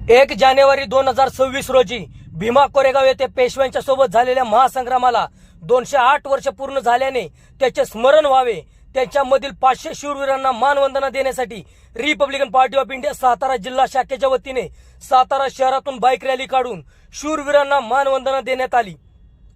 1 जानेवारी 2026 रोजी भीमा कोरेगाव येथे पेशव्यांच्या सोबत झालेल्या महासंग्रामाला 208 वर्ष पूर्ण झाल्याने त्याचे स्मरण व्हावे, त्यांच्यामधील 500 शूरवीरांना मानवंदना देण्यासाठी Republican party of India Satara जिल्हा शाखेच्या वतीने सातारा शहरातून बाईक रॅली काढून शूरवीरांना मानवंदना देण्यात आली।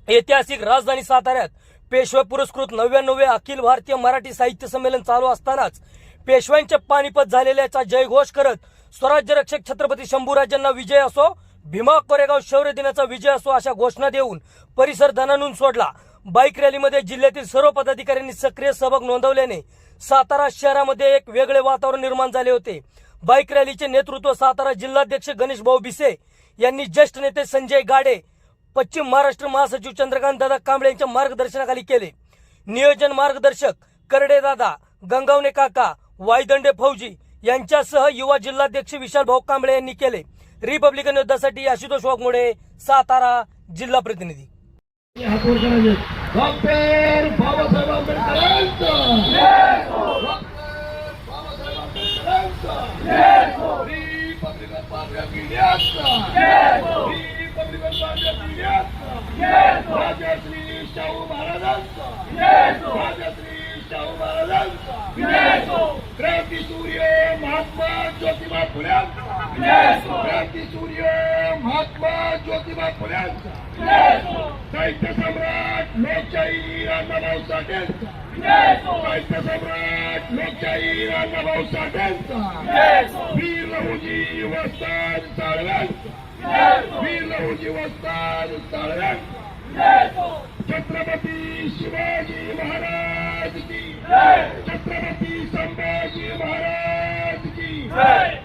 ऐतिहासिक राजधानी साताऱ्यात पेशवे पुरस्कृत 99वे अखिल भारतीय मराठी साहित्य संमेलन चालू असतानाच पेशव्यांचे पानिपत झालेल्याचा जयघोष करत स्वराज्य रक्षक छत्रपती शंभूराजांना विजय असो, भीमा कोरेगाव शौर्य दिनाचा विजय असो अशा घोषणा देऊन परिसर दणाणून सोडला। बाईक रॅलीमध्ये जिल्ह्यातील सर्व पदाधिकाऱ्यांनी सक्रिय सहभाग नोंदवल्याने सातारा शहरामध्ये एक वेगळे वातावरण निर्माण झाले होते। बाईक रॅलीचे नेतृत्व सातारा जिल्हाध्यक्ष गणेश भाऊ बिसे यांनी, ज्येष्ठ नेते संजय गाडे, पश्चिम महाराष्ट्र महासचिव चंद्रकांत दादा कांबळे यांच्या मार्गदर्शनाखाली केले। नियोजन मार्गदर्शक करडे दादा, गंगावणे काका, वायदंडे फौजी यांच्यासह युवा जिल्हाध्यक्ष विशाल भाऊ कांबळे यांनी केले। रिपब्लिकन योद्धासाठी आशुतोष वाघमोडे, सातारा जिल्हा प्रतिनिधी। डॉक्टर बाबासाहेब आंबेडकरांचा जय हो, डॉक्टर बाबासाहेब आंबेडकरांचा जय हो, रिपब्लिकन पार्टी ऑफ इंडियाचा जय हो, रिपब्लिकन पार्टी ऑफ इंडियाचा जय हो, राजश्री शाहू महाराजांचा जय हो, राजश्री शाहू महाराजांचा जय हो, क्रांतीसूर्य महात्मा ज्योतिबा फुल्यांचा जय हो, क्रांतीसूर्य महात्मा ज्योतिबा फुल्यांचा जय हो, साहित्य सम्राट लोकशाही अण्णाभाऊ साठेंचा जय हो, साहित्य सम्राट लोकशाही अण्णाभाऊ साठेंचा जय हो, वीर लहुजी वस्ताद साळव्यांचा जय हो, वीर लहुजी वस्ताद साळव्यांचा जय हो, छत्रपती शिवाजी महाराज की जय, छत्रपती संभाजी महाराज की जय।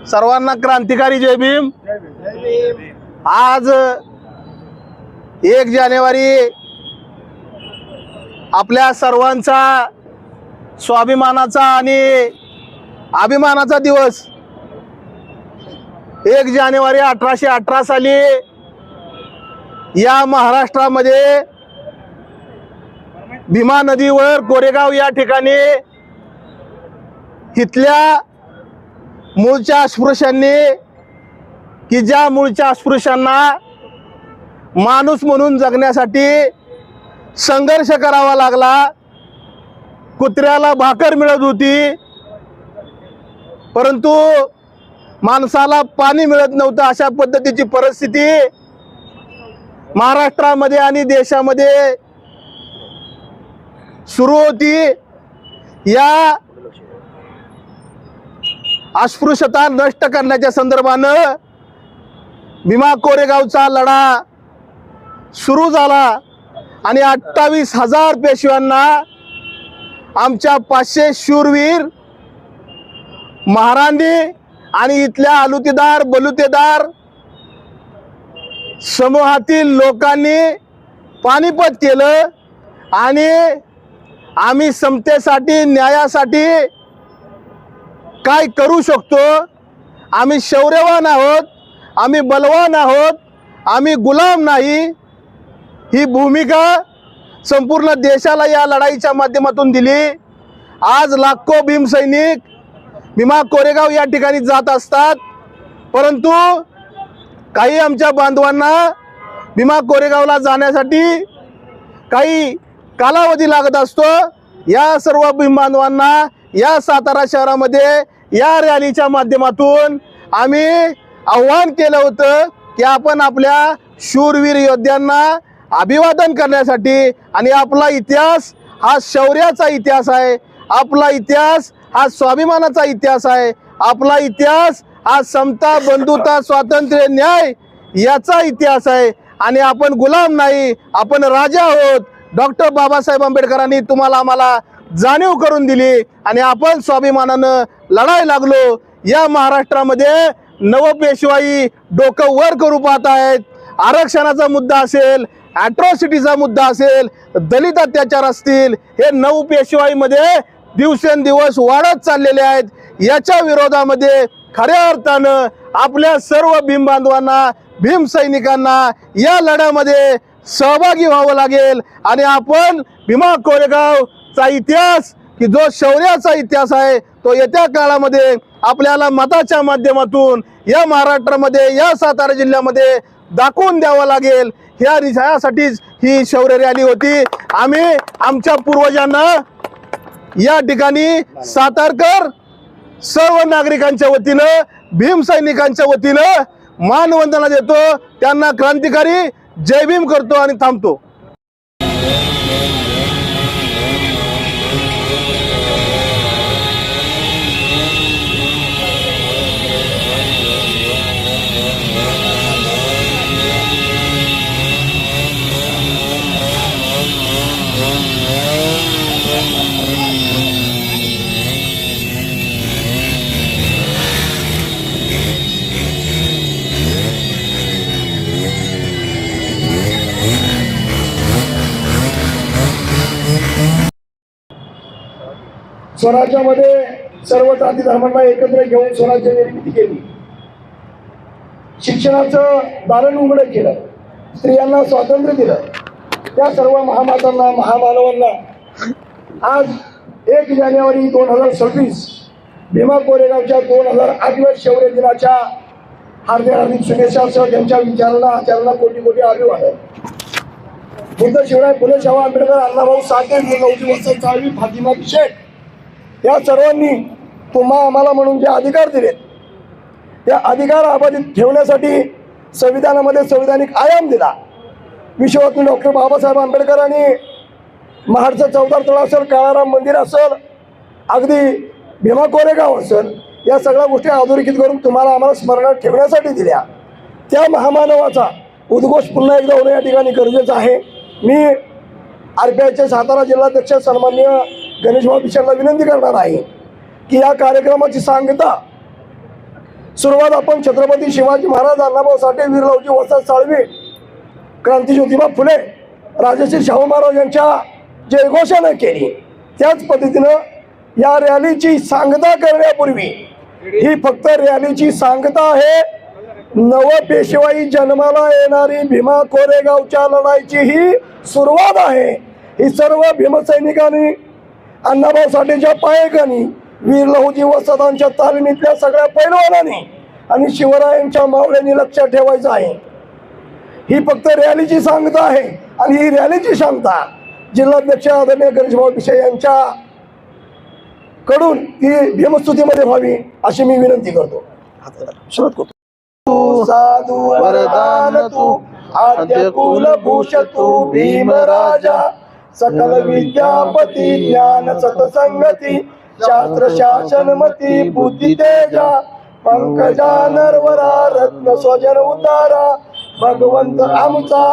सर्वांना क्रांतिकारी जय भीम। आज 1 जानेवारी आपल्या सर्वांचा स्वाभिमानाचा आणि अभिमानाचा दिवस 1 जानेवारी 1818 साली या महाराष्ट्रामध्ये भीमा नदीवर कोरेगाव या ठिकाणी इथल्या मूळच्या अस्पृश्यांनी की ज्या मूळच्या अस्पृश्यांना माणूस म्हणून जगण्यासाठी संघर्ष करावा लागला, कुत्र्याला भाकर मिळत होती परंतु माणसाला पाणी मिळत नव्हतं, अशा पद्धतीची परिस्थिती महाराष्ट्रामध्ये आणि देशामध्ये सुरू होती। या अस्पृश्यता नष्ट करण्याच्या संदर्भानं भीमा कोरेगावचा लढा सुरू झाला आणि 28,000 पेशव्यांना आमच्या 500 शूरवीर महारांनी आणि इथल्या आलुतेदार बलुतेदार समूहातील लोकांनी पानिपत केलं आणि आम्ही समतेसाठी न्यायासाठी काय करू शकतो, आम्ही शौर्यवान आहोत, आम्ही बलवान आहोत, आम्ही गुलाम नाही, ही भूमिका संपूर्ण देशाला या लढाईच्या माध्यमातून दिली। आज लाखो भीमसैनिक भीमा कोरेगाव या ठिकाणी जात असतात परंतु काही आमच्या बांधवांना भीमा कोरेगावला जाण्यासाठी काही कालावधी लागत असतो। या सर्व भीम बांधवांना या सातारा शहरामध्ये या रॅलीच्या माध्यमातून आम्ही आव्हान केलं होतं की आपण आपल्या शूरवीर योद्ध्यांना अभिवादन करण्यासाठी, आणि आपला इतिहास हा शौर्याचा इतिहास आहे, आपला इतिहास हा स्वाभिमानाचा इतिहास आहे, आपला इतिहास हा समता बंधुता स्वातंत्र्य न्याय याचा इतिहास आहे आणि आपण गुलाम नाही, आपण राजा आहोत। डॉक्टर बाबासाहेब आंबेडकरांनी तुम्हाला आम्हाला जाणीव करून दिली आणि आपण स्वाभिमानानं लढायला लागलो। या महाराष्ट्रामध्ये नवपेशवाई डोकं वर करू पाहत आहेत। आरक्षणाचा मुद्दा असेल, ॲट्रॉसिटीचा मुद्दा असेल, दलित अत्याचार असतील, हे नवपेशवाईमध्ये दिवसेंदिवस वाढत चाललेले आहेत। याच्या विरोधामध्ये खऱ्या अर्थानं आपल्या सर्व भीम बांधवांना, भीम सैनिकांना या लढ्यामध्ये सहभागी व्हावं लागेल आणि आपण भीमा कोरेगावचा इतिहास की जो शौर्याचा इतिहास आहे तो येत्या काळामध्ये आपल्याला मताच्या माध्यमातून या महाराष्ट्रामध्ये, या सातारा जिल्ह्यामध्ये दाखवून द्यावं लागेल। यासाठीच ही शौर्य रॅली होती। आम्ही आमच्या पूर्वजांना या ठिकाणी सातारकर सर्व नागरिकांच्या वतीनं, भीम सैनिकांच्या वतीनं मानवंदना देतो, त्यांना क्रांतिकारी जय भीम करतो आणि थांबतो। स्वराज्यामध्ये सर्व जाती धर्मांना एकत्र घेऊन स्वराज्य निर्मिती केली, शिक्षणाचं दालन उघडं केलं, स्त्रियांना स्वातंत्र्य दिलं। त्या सर्व महामातांना, महामानवांना आज 1 जानेवारी 2026 भीमा कोरेगावच्या 2008व्या शौर्य दिनाच्या हार्दिक शुभेच्छासह त्यांच्या विचारांना, आचरणाला कोटी कोटी अभिवादन। बुद्ध शिवराय फुले शाहू आंबेडकर, अण्णाभाऊ साठे, वीरलवजी वसंत साळवी, फातिमा शेख या सर्वांनी तुम्हा आम्हाला म्हणून जे अधिकार दिलेत त्या अधिकार अबाधित ठेवण्यासाठी संविधानामध्ये संविधानिक आयाम दिला। विश्वरत्न डॉक्टर बाबासाहेब आंबेडकरांनी महाडचं चौदार तळ असेल, काळाराम मंदिर असेल, अगदी भीमा कोरेगाव असेल, या सगळ्या गोष्टी अधोरेखित करून तुम्हाला आम्हाला स्मरणात ठेवण्यासाठी दिल्या। त्या महामानवाचा उद्घोष पुन्हा एकदा होणं या ठिकाणी गरजेचं आहे। मी RPIचे सातारा जिल्हाध्यक्ष सन्माननीय गणेशभाऊ पिचडला विनंती करणार आहे की या कार्यक्रमाची सांगता सुरुवात आपण छत्रपती शिवाजी महाराज, अण्णाभाऊ साठे, वीरलवजी वसंत साळवी, क्रांती ज्योतिबा फुले, राजश्री शाहू महाराज यांच्या जयघोषानं केली। त्याच पद्धतीनं या रॅलीची सांगता करण्यापूर्वी, ही फक्त रॅलीची सांगता आहे, नव पेशवाई जन्माला येणारी भीमा कोरेगावच्या लढाईची ही सुरुवात आहे. ही सर्व भीमसैनिकांनी, अण्णाभाऊ साठेच्या पायकांनी, वीर लहुजी वसतांच्या तालमीतल्या सगळ्या पैलवानांनी आणि शिवरायांच्या मावळ्यांनी लक्षात ठेवायचं आहे. ही फक्त रॅलीची सांगता आहे आणि ही रॅलीची सांगता जिल्हाध्यक्ष आदरणीय गणेशभाऊ पिशे यांच्या कडून ती भीमस्तुतीमध्ये व्हावी अशी मी विनंती करतो. सुरुवात करतो. तू साधू वरदान तू आद्य कुलभूष तू भीमराजा, सकल विद्यापती ज्ञान सतसंगती, शास्त्र शासनमती बुद्धी तेजा, पंकजा नरवरा रत्न स्वजन उतारा, भगवंत आमचा